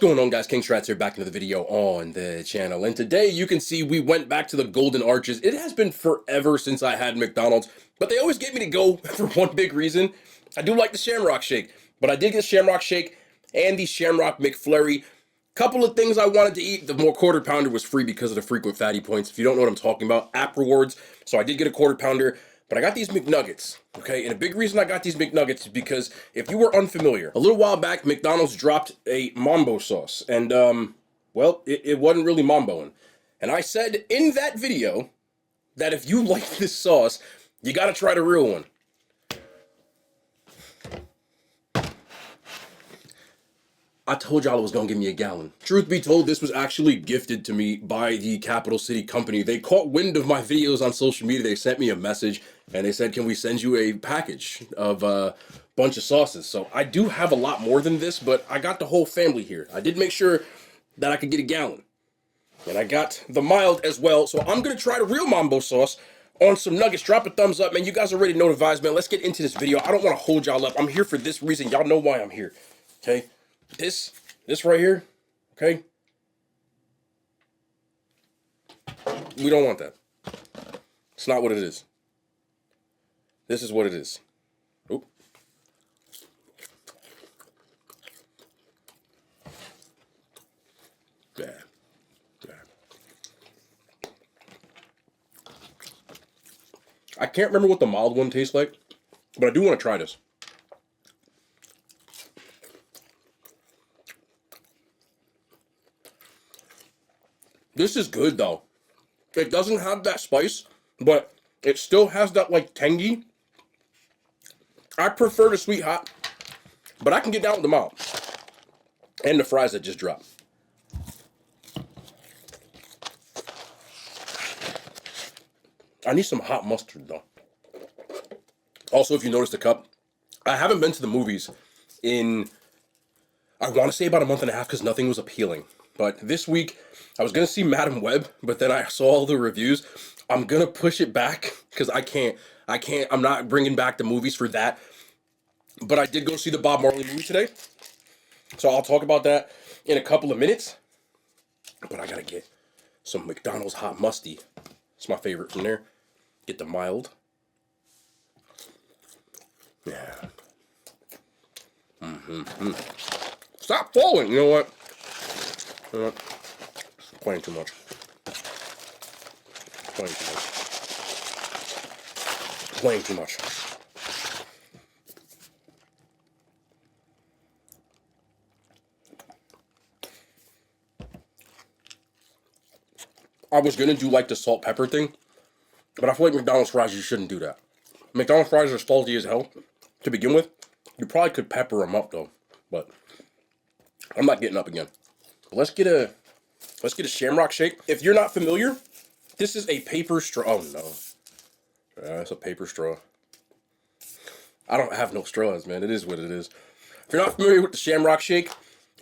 going on, guys? King Strats here, back into the video on the channel, and today you can see we went back to the Golden Arches. It has been forever since I had McDonald's, but they always get me to go for one big reason. I do like the Shamrock Shake, but I did get Shamrock Shake and the Shamrock McFlurry. Couple of things I wanted to eat. The more quarter pounder was free because of the frequent fatty points. If you don't know what I'm talking about, app rewards. So I did get a quarter pounder. But I got these McNuggets, okay? And a big reason I got these McNuggets is because if you were unfamiliar, a little while back, McDonald's dropped a Mambo sauce. And, well, it wasn't really Mamboing. And I said in that video that if you like this sauce, you gotta try the real one. I told y'all it was gonna give me a gallon. Truth be told, this was actually gifted to me by the Capital City Company. They caught wind of my videos on social media. They sent me a message and they said, can we send you a package of a bunch of sauces? So I do have a lot more than this, but I got the whole family here. I did make sure that I could get a gallon. And I got the mild as well. So I'm gonna try the real Mambo sauce on some nuggets. Drop a thumbs up, man. You guys already know the vibes, man. Let's get into this video. I don't wanna hold y'all up. I'm here for this reason. Y'all know why I'm here, okay? This right here, okay? We don't want that. It's not what it is. This is what it is. Oop. Yeah. I can't remember what the mild one tastes like, but I do want to try this. This is good though. It doesn't have that spice, but it still has that like tangy. I prefer the sweet hot, but I can get down with the mild. And the fries that just dropped. I need some hot mustard though. Also, if you notice the cup, I haven't been to the movies in, I want to say about a month and a half because nothing was appealing. But this week, I was going to see Madam Web, but then I saw all the reviews. I'm going to push it back because I'm not bringing back the movies for that. But I did go see the Bob Marley movie today. So I'll talk about that in a couple of minutes. But I got to get some McDonald's Hot Musty. It's my favorite from there. Get the mild. Yeah. Stop falling. You know what? Playing too much. Playing too much. I was gonna do like the salt pepper thing, but I feel like McDonald's fries, you shouldn't do that. McDonald's fries are salty as hell to begin with. You probably could pepper them up though, but I'm not getting up again. Let's get a Shamrock Shake. If you're not familiar, this is a paper straw. Oh no, it's a paper straw. I don't have no straws, man. It is what it is. If you're not familiar with the Shamrock Shake,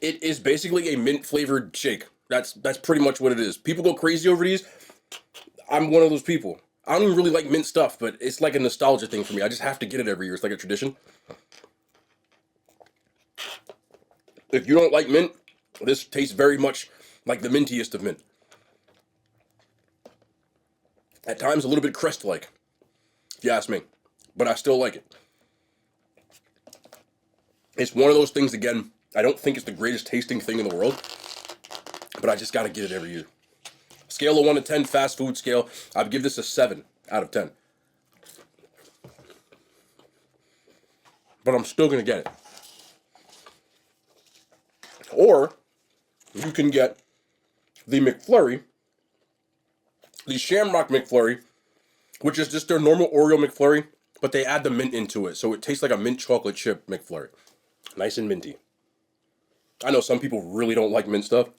it is basically a mint flavored shake. That's pretty much what it is. People go crazy over these. I'm one of those people. I don't even really like mint stuff, but it's like a nostalgia thing for me. I just have to get it every year. It's like a tradition. If you don't like mint, this tastes very much like the mintiest of mint. At times a little bit crest-like, if you ask me. But I still like it. It's one of those things, again, I don't think it's the greatest tasting thing in the world, but I just gotta get it every year. Scale of 1 to 10, fast food scale, I'd give this a 7 out of 10. But I'm still gonna get it. Or you can get the McFlurry, the Shamrock McFlurry, which is just their normal Oreo McFlurry, but they add the mint into it, so it tastes like a mint chocolate chip McFlurry. Nice and minty. I know some people really don't like mint stuff.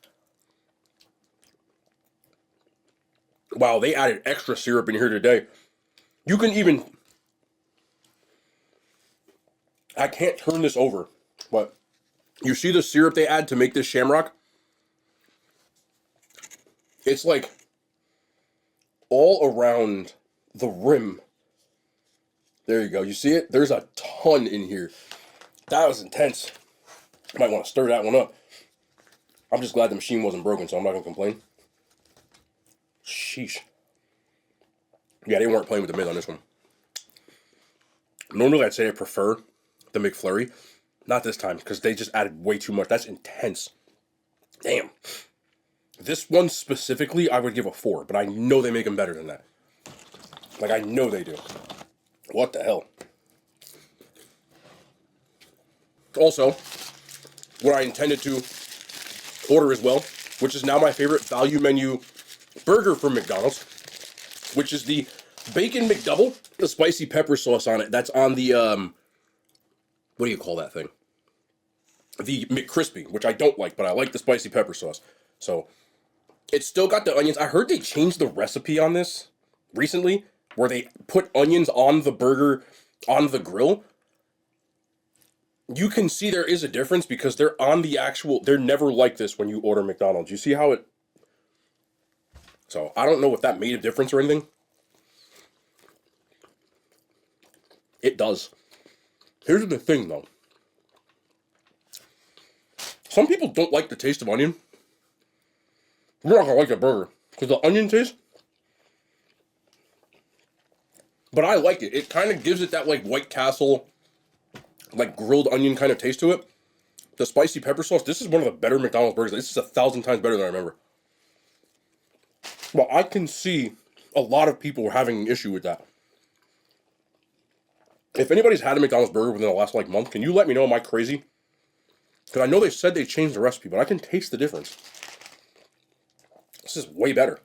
Wow, they added extra syrup in here today. You can even, I can't turn this over, but you see the syrup they add to make this Shamrock? It's like all around the rim. There you go. You see it? There's a ton in here. That was intense. Might want to stir that one up. I'm just glad the machine wasn't broken, so I'm not gonna complain. Sheesh. Yeah, they weren't playing with the mid on this one. Normally, I'd say I prefer the McFlurry. Not this time, because they just added way too much. That's intense. Damn. This one specifically, I would give a 4, but I know they make them better than that. Like, I know they do. What the hell? Also, what I intended to order as well, which is now my favorite value menu burger from McDonald's, which is the Bacon McDouble, the spicy pepper sauce on it. That's on the, what do you call that thing? The McCrispy, which I don't like, but I like the spicy pepper sauce. So, it's still got the onions. I heard they changed the recipe on this recently, where they put onions on the burger on the grill. You can see there is a difference because they're on the actual, they're never like this when you order McDonald's. You see how it, so I don't know if that made a difference or anything. It does. Here's the thing though. Some people don't like the taste of onion. You're not gonna like the burger because the onion taste. But I like it. It kind of gives it that like White Castle, like grilled onion kind of taste to it. The spicy pepper sauce. This is one of the better McDonald's burgers. This is 1,000 times better than I remember. Well, I can see a lot of people having an issue with that. If anybody's had a McDonald's burger within the last like month, can you let me know? Am I crazy? Because I know they said they changed the recipe, but I can taste the difference. This is way better.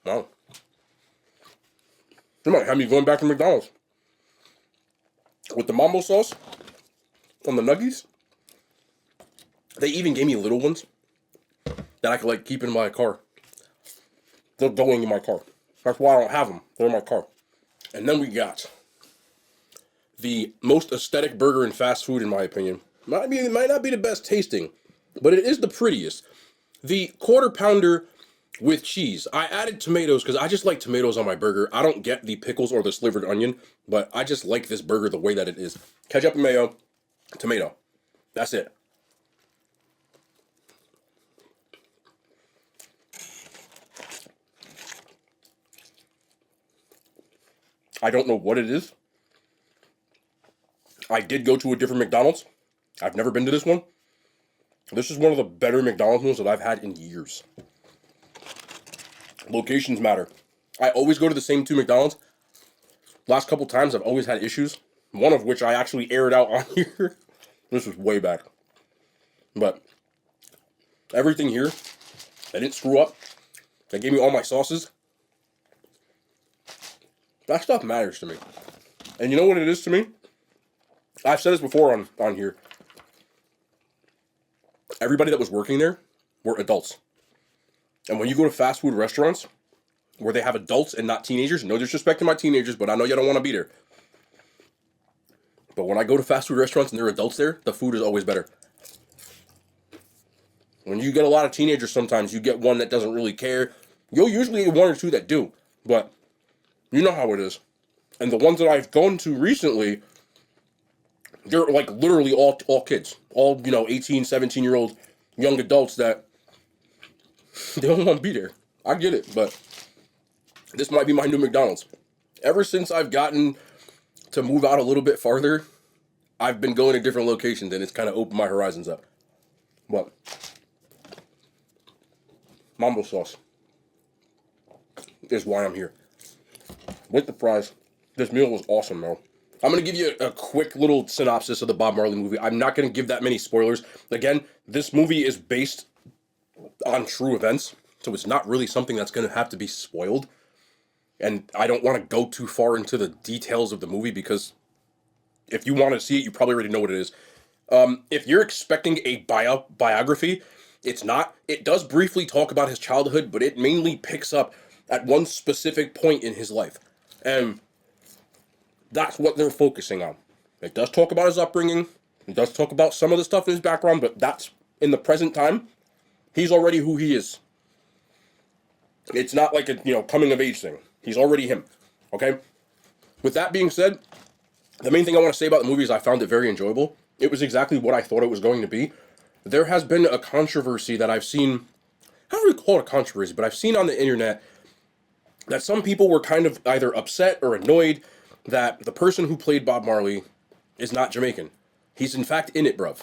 Wow. You might have me going back to McDonald's. With the Mambo sauce on the nuggies. They even gave me little ones that I could like keep in my car. They're going in my car. That's why I don't have them. They're in my car. And then we got the most aesthetic burger in fast food, in my opinion. It might not be the best tasting, but it is the prettiest. The Quarter Pounder with cheese. I added tomatoes because I just like tomatoes on my burger. I don't get the pickles or the slivered onion, but I just like this burger the way that it is. Ketchup and mayo, tomato. That's it. I don't know what it is. I did go to a different McDonald's. I've never been to this one. This is one of the better McDonald's meals that I've had in years. Locations matter. I always go to the same 2 McDonald's. Last couple times I've always had issues. One of which I actually aired out on here. This was way back. But everything here, I didn't screw up. They gave me all my sauces. That stuff matters to me. And you know what it is to me? I've said this before on here. Everybody that was working there were adults. And when you go to fast food restaurants where they have adults and not teenagers, no disrespect to my teenagers, but I know you don't want to be there. But when I go to fast food restaurants and there are adults there, the food is always better. When you get a lot of teenagers, sometimes you get one that doesn't really care. You'll usually get 1 or 2 that do. But you know how it is. And the ones that I've gone to recently, they're like literally all kids. All, 18, 17-year-old young adults that they don't want to be there. I get it, but this might be my new McDonald's. Ever since I've gotten to move out a little bit farther, I've been going to different locations and it's kind of opened my horizons up. But Mambo sauce is why I'm here. With the fries. This meal was awesome, though. I'm going to give you a quick little synopsis of the Bob Marley movie. I'm not going to give that many spoilers. Again, this movie is based on true events, so it's not really something that's going to have to be spoiled. And I don't want to go too far into the details of the movie because if you want to see it, you probably already know what it is. If you're expecting a biography, it's not. It does briefly talk about his childhood, but it mainly picks up at one specific point in his life. And that's what they're focusing on. It does talk about his upbringing. It does talk about some of the stuff in his background, but that's in the present time. He's already who he is. It's not like a, coming of age thing. He's already him. Okay? With that being said, the main thing I want to say about the movie is I found it very enjoyable. it was exactly what I thought it was going to be. There has been a controversy that I've seen, I don't really call it a controversy, but I've seen on the internet that some people were kind of either upset or annoyed that the person who played Bob Marley is not Jamaican. He's in fact in it, bruv.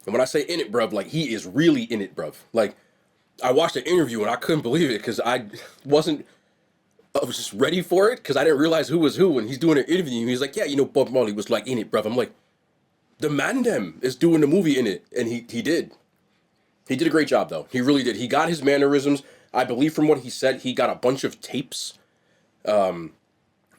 And when I say in it, bruv, like he is really in it, bruv. Like I watched an interview and I couldn't believe it because wasn't, I was just ready for it because I didn't realize who was who. And he's doing an interview and he's like, yeah, you know, Bob Marley was like in it, bruv. I'm like, the man them is doing the movie in it. And he did. He did a great job though. He really did. He got his mannerisms. I believe from what he said, he got a bunch of tapes.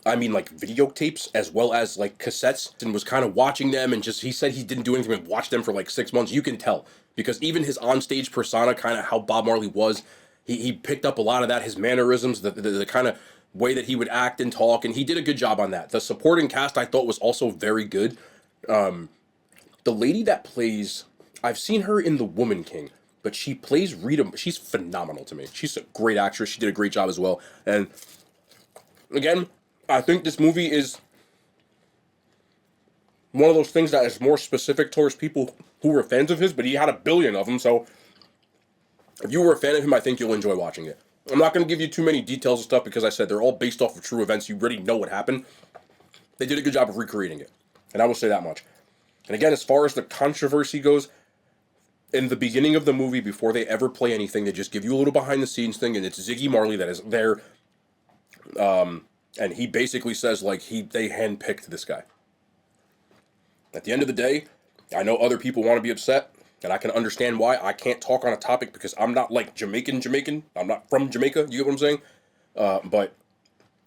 I mean, like videotapes as well as like cassettes, and was kind of watching them. And just he said he didn't do anything but watch them for like 6 months. You can tell because even his onstage persona, kind of how Bob Marley was, he picked up a lot of that. His mannerisms, the kind of way that he would act and talk, and he did a good job on that. The supporting cast I thought was also very good. The lady that plays, I've seen her in The Woman King, but she plays Rita. She's phenomenal to me. She's a great actress. She did a great job as well. And again, I think this movie is one of those things that is more specific towards people who were fans of his, but he had a billion of them, so if you were a fan of him, I think you'll enjoy watching it. I'm not going to give you too many details and stuff because I said they're all based off of true events. You already know what happened. They did a good job of recreating it, and I will say that much. And again, as far as the controversy goes, in the beginning of the movie, before they ever play anything, they just give you a little behind-the-scenes thing, and it's Ziggy Marley that is there. And he basically says, like, they handpicked this guy. At the end of the day, I know other people want to be upset, and I can understand why. I can't talk on a topic because I'm not, like, Jamaican. I'm not from Jamaica, you get what I'm saying? But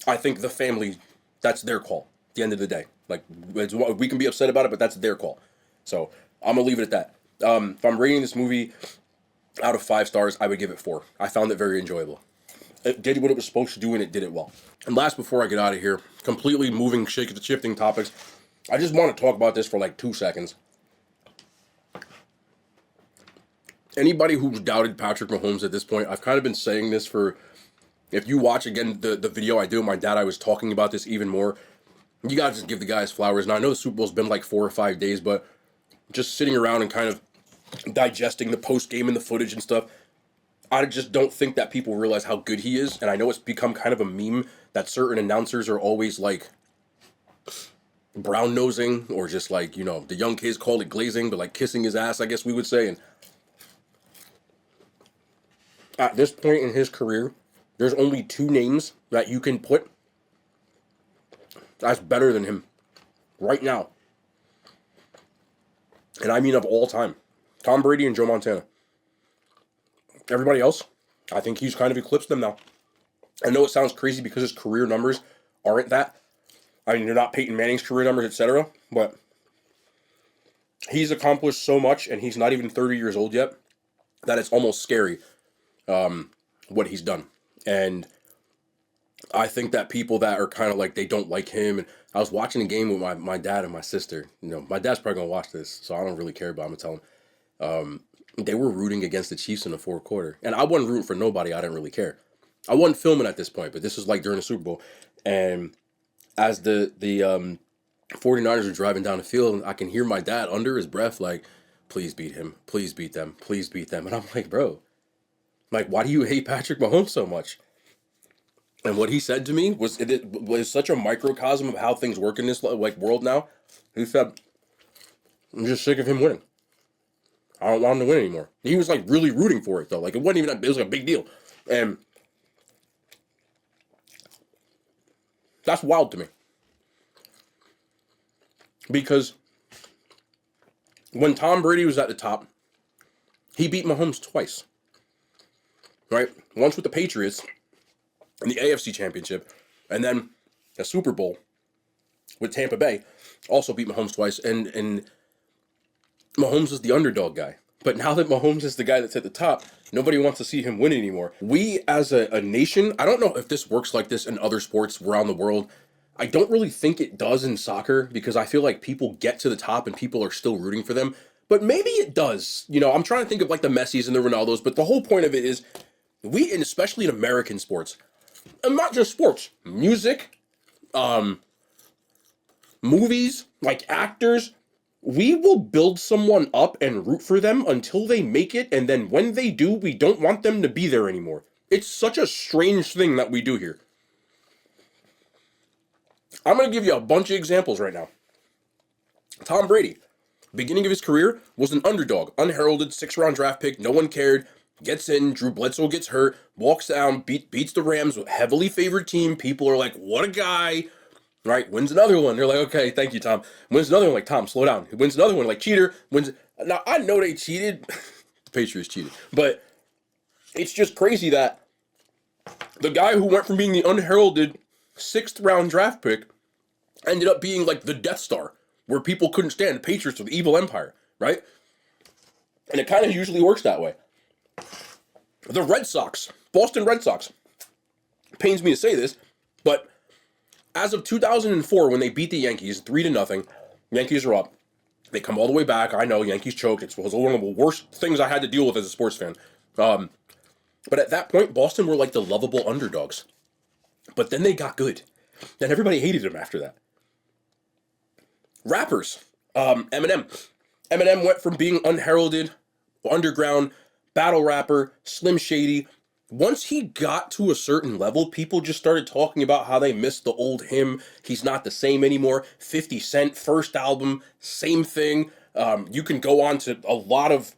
I think the family, that's their call at the end of the day. Like, we can be upset about it, but that's their call. So, I'm going to leave it at that. If I'm rating this movie out of 5 stars, I would give it 4. I found it very enjoyable. It did what it was supposed to do, and it did it well. And last, before I get out of here, completely shifting topics, I just want to talk about this for like 2 seconds. Anybody who's doubted Patrick Mahomes at this point, I've kind of been saying this for, if you watch again the video I do with my dad, I was talking about this even more. You gotta just give the guy his flowers. Now I know the Super Bowl's been like 4 or 5 days, but just sitting around and kind of digesting the post game and the footage and stuff, I just don't think that people realize how good he is. And I know it's become kind of a meme that certain announcers are always like brown nosing, or just like, you know, the young kids call it glazing, but like kissing his ass, I guess we would say. And at this point in his career, there's only 2 names that you can put that's better than him right now. And I mean of all time. Tom Brady and Joe Montana. Everybody else, I think he's kind of eclipsed them now. I know it sounds crazy because his career numbers aren't that. I mean, they're not Peyton Manning's career numbers, etc. But he's accomplished so much, and he's not even 30 years old yet, that it's almost scary what he's done. And I think that people that are kind of like, they don't like him. And I was watching a game with my dad and my sister. You know, my dad's probably going to watch this, so I don't really care, but I'm going to tell him. They were rooting against the Chiefs in the 4th quarter. And I wasn't rooting for nobody. I didn't really care. I wasn't filming at this point, but this was like during the Super Bowl. And as the 49ers are driving down the field, I can hear my dad under his breath like, please beat him. Please beat them. Please beat them. And I'm like, bro, like, why do you hate Patrick Mahomes so much? And what he said to me was, it was such a microcosm of how things work in this like world now. He said, I'm just sick of him winning. I don't want him to win anymore. He was like really rooting for it though. Like it wasn't even it was like a big deal. And that's wild to me. Because when Tom Brady was at the top, he beat Mahomes twice. Right? Once with the Patriots in the AFC Championship, and then a Super Bowl with Tampa Bay, also beat Mahomes twice, and Mahomes is the underdog guy. But now that Mahomes is the guy that's at the top, nobody wants to see him win anymore. We as a nation, I don't know if this works like this in other sports around the world. I don't really think it does in soccer, because I feel like people get to the top and people are still rooting for them. But maybe it does. You know, I'm trying to think of like the Messis and the Ronaldos, but the whole point of it is, we, and especially in American sports, and not just sports, music, movies, like actors, We will build someone up and root for them until they make it, and then when they do, we don't want them to be there anymore. It's such a strange thing that we do here. I'm going to give you a bunch of examples right now. Tom Brady, beginning of his career, was an underdog, unheralded, 6th-round draft pick, no one cared, gets in, Drew Bledsoe gets hurt, walks down, beats the Rams, heavily favored team, people are like, what a guy, right? Wins another one, they're like, okay, thank you, Tom. Wins another one, like, Tom, slow down. Wins another one, like, cheater, wins, now, I know they cheated, the Patriots cheated, but it's just crazy that the guy who went from being the unheralded 6th-round draft pick ended up being, like, the Death Star, where people couldn't stand the Patriots or the evil empire, right? And it kind of usually works that way. The Red Sox, Boston Red Sox, pains me to say this, but as of 2004, when they beat the Yankees 3-0, Yankees are up. They come all the way back. I know, Yankees choked. It was one of the worst things I had to deal with as a sports fan. But at that point, Boston were like the lovable underdogs. But then they got good. And everybody hated them after that. Rappers, Eminem. Eminem went from being unheralded, underground, battle rapper, Slim Shady. Once he got to a certain level, people just started talking about how they missed the old him. He's not the same anymore. 50 Cent, first album, same thing. You can go on to a lot of...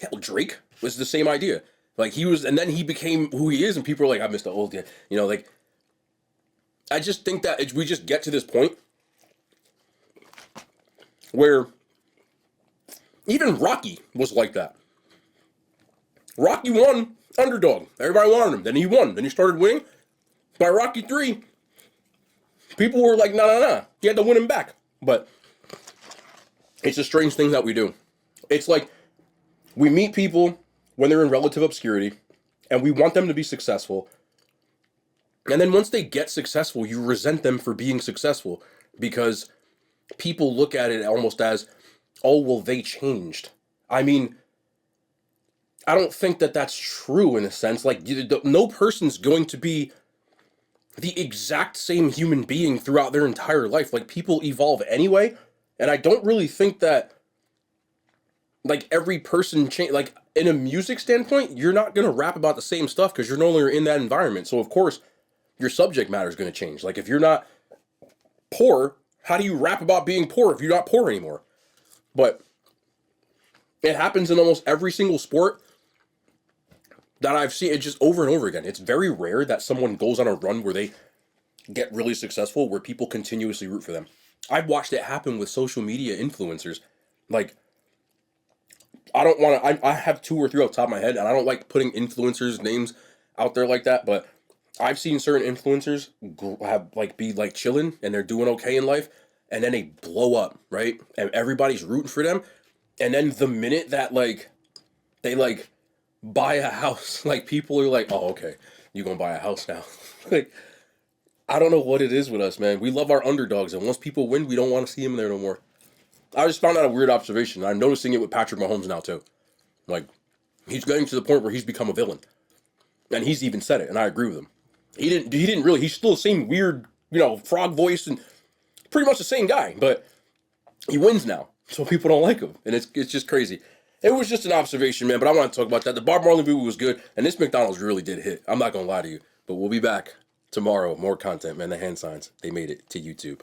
Hell, Drake was the same idea. Like, he was... And then he became who he is, and people are like, I missed the old guy. You know, like... I just think that we just get to this point where even Rocky was like that. Rocky won, underdog. Everybody wanted him. Then he won. Then he started winning. By Rocky 3, people were like, no. He had to win him back. But it's a strange thing that we do. It's like we meet people when they're in relative obscurity and we want them to be successful. And then once they get successful, you resent them for being successful because people look at it almost as, oh, well, they changed. I mean, I don't think that that's true in a sense. Like, no person's going to be the exact same human being throughout their entire life. Like, people evolve anyway. And I don't really think that, like, every person change. Like, in a music standpoint, you're not going to rap about the same stuff because you're no longer in that environment. So, of course, your subject matter is going to change. Like, if you're not poor, how do you rap about being poor if you're not poor anymore? But it happens in almost every single sport that I've seen. It just over and over again. It's very rare that someone goes on a run where they get really successful, where people continuously root for them. I've watched it happen with social media influencers. Like, I don't want to, I have 2 or 3 off the top of my head, and I don't like putting influencers' names out there like that, but I've seen certain influencers be like chilling and they're doing okay in life, and then they blow up, right? And everybody's rooting for them. And then the minute that they buy a house, like, people are like, oh, okay, you gonna buy a house now. Like, I don't know what it is with us, man. We love our underdogs, and once people win, we don't want to see them there no more. I just found out a weird observation. I'm noticing it with Patrick Mahomes now too. Like, he's getting to the point where he's become a villain. And he's even said it, and I agree with him. He didn't really, he's still the same weird, frog voice and pretty much the same guy, but he wins now, so people don't like him, and it's just crazy. It was just an observation, man, but I want to talk about that. The Bob Marley movie was good, and this McDonald's really did hit. I'm not going to lie to you, but we'll be back tomorrow. More content, man. The hand signs, they made it to YouTube.